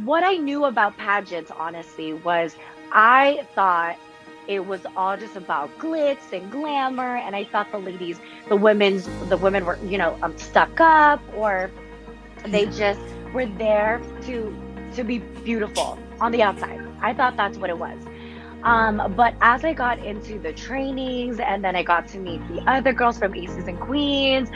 what I knew about pageants, honestly, was I thought it was all just about glitz and glamour, and I thought the women were, stuck up, or they just were there to be beautiful on the outside. I thought that's what it was. But as I got into the trainings and then I got to meet the other girls from Aces and Queens,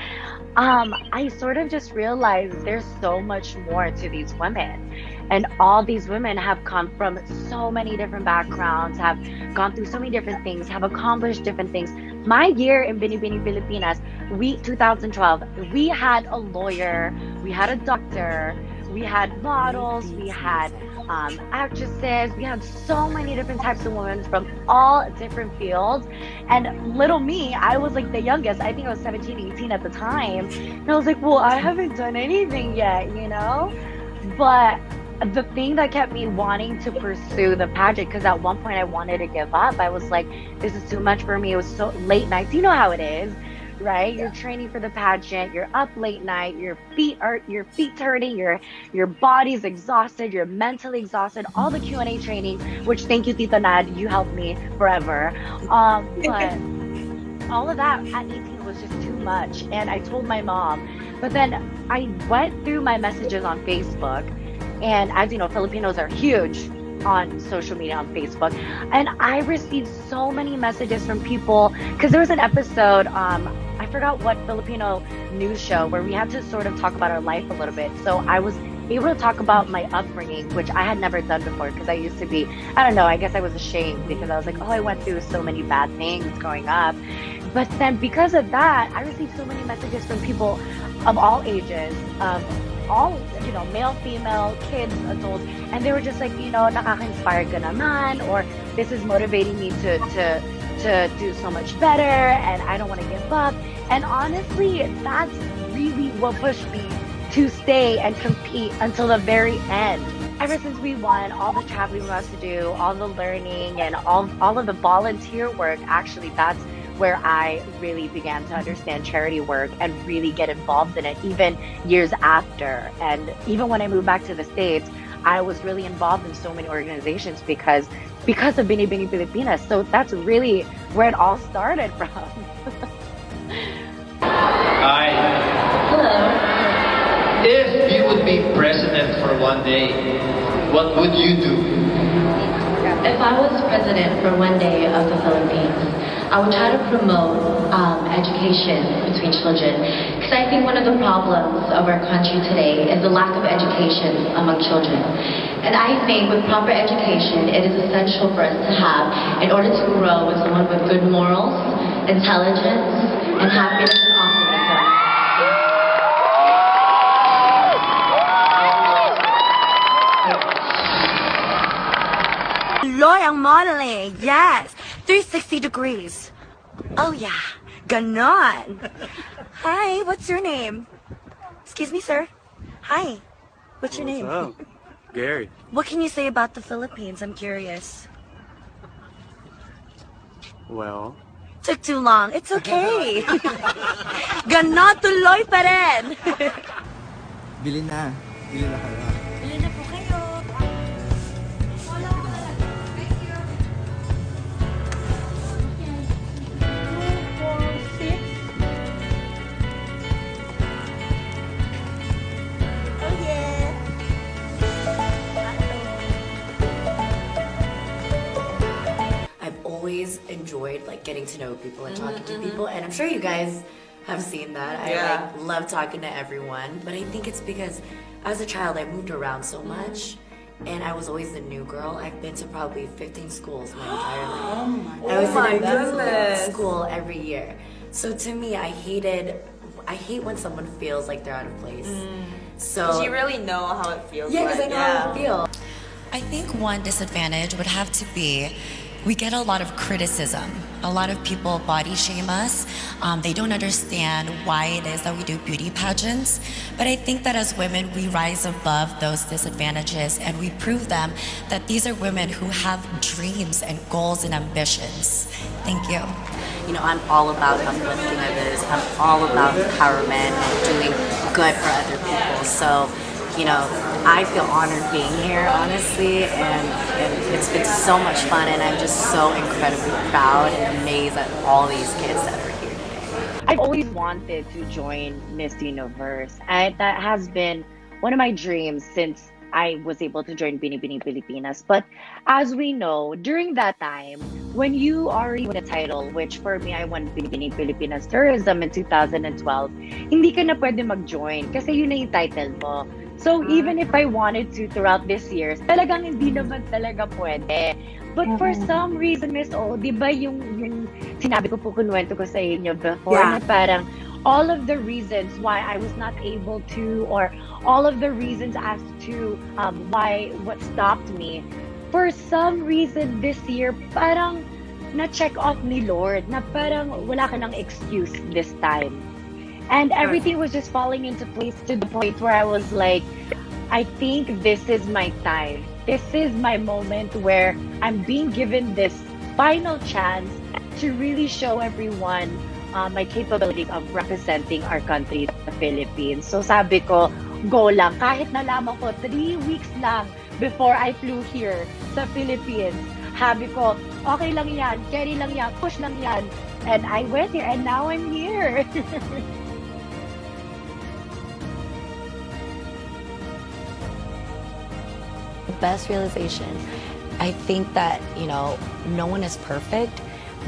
I sort of just realized there's so much more to these women. And all these women have come from so many different backgrounds, have gone through so many different things, have accomplished different things. My year in Binibini Pilipinas, 2012, we had a lawyer, we had a doctor, we had models, we had actresses, we had so many different types of women from all different fields. And little me, I was like the youngest. I think I was 17, 18 at the time. And I was like, well, I haven't done anything yet, But the thing that kept me wanting to pursue the pageant, because at one point I wanted to give up. I was like, this is too much for me. It was so late nights. You know how it is, right? You're training for the pageant, you're up late night, your feet's hurting, your body's exhausted, you're mentally exhausted, all the Q&A training, which thank you, Tita Nad, you helped me forever. But all of that at 18 was just too much. And I told my mom, but then I went through my messages on Facebook. And as you know, Filipinos are huge on social media, on Facebook. And I received so many messages from people, because there was an episode, I forgot what Filipino news show, where we had to sort of talk about our life a little bit. So I was able to talk about my upbringing, which I had never done before, because I used to be, I don't know, I guess I was ashamed, because I was like, oh, I went through so many bad things growing up. But then because of that, I received so many messages from people of all ages, all, male, female, kids, adults, and they were just like, nakaka-inspire ka naman, or this is motivating me to do so much better, and I don't want to give up. And honestly, that's really what pushed me to stay and compete until the very end. Ever since we won, all the traveling we had to do, all the learning, and all of the volunteer work, actually, that's where I really began to understand charity work and really get involved in it, even years after. And even when I moved back to the States, I was really involved in so many organizations because of Binibini Pilipinas. So that's really where it all started from. Hi. Hello. If you would be president for one day, what would you do? If I was president for one day of the Philippines, I would try to promote education between children, because I think one of the problems of our country today is the lack of education among children. And I think with proper education, it is essential for us to have in order to grow as someone with good morals, intelligence, and happiness and optimism. Tuloy ang modeling, yes! 360 degrees. Oh yeah, ganon. Hi, what's your name? Excuse me, sir. Hi, what's your name? What's up? Gary. What can you say about the Philippines? I'm curious. Well, Took too long. It's okay. Ganon, tuloy pa rin. Bili na kayo. Bili na po kayo. Always enjoyed getting to know people and talking to people, and I'm sure you guys have seen that. I love talking to everyone, but I think it's because as a child I moved around so much, and I was always the new girl. I've been to probably 15 schools my entire life. I was in a new school every year. So to me, I hate when someone feels like they're out of place. So you really know how it feels. Yeah, because I know how it feels. I think one disadvantage would have to be we get a lot of criticism. A lot of people body shame us. They don't understand why it is that we do beauty pageants. But I think that as women, we rise above those disadvantages and we prove them that these are women who have dreams and goals and ambitions. Thank you. I'm all about uplifting others. I'm all about empowerment and doing good for other people. So, I feel honored being here, honestly, and it's been so much fun, and I'm just so incredibly proud and amazed at all these kids that are here today. I've always wanted to join Miss Universe. That has been one of my dreams since I was able to join Binibining Pilipinas. But as we know, during that time, when you already win a title, which for me, I won Binibining Pilipinas Tourism in 2012, hindi ka na pwede mag-join kasi yun na yung title mo. So even if I wanted to throughout this years, talagang hindi naman talaga pwede. But for some reason, Miss O, di ba yung sinabi ko po, kunwento ko sa inyo before, na parang all of the reasons why I was not able to, or all of the reasons as to what stopped me, for some reason this year, parang na-check off ni Lord, na parang wala ka ng excuse this time. And everything was just falling into place to the point where I was like, I think this is my time. This is my moment where I'm being given this final chance to really show everyone my capabilities of representing our country, the Philippines. So sabi ko, go lang. Kahit nalaman ko 3 weeks lang before I flew here sa Philippines. Sabi ko, okay lang yan, carry lang yan, push lang yan. And I went here and now I'm here. Best realization. I think that, no one is perfect,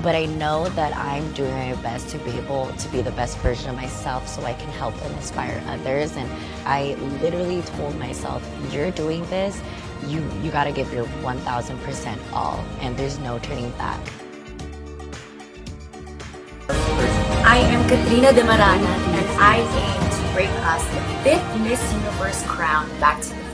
but I know that I'm doing my best to be able to be the best version of myself so I can help and inspire others. And I literally told myself, you're doing this, you gotta give your 1000% all, and there's no turning back. I am Katrina Dimaranan, and I aim to bring us the 5th Miss Universe crown back to the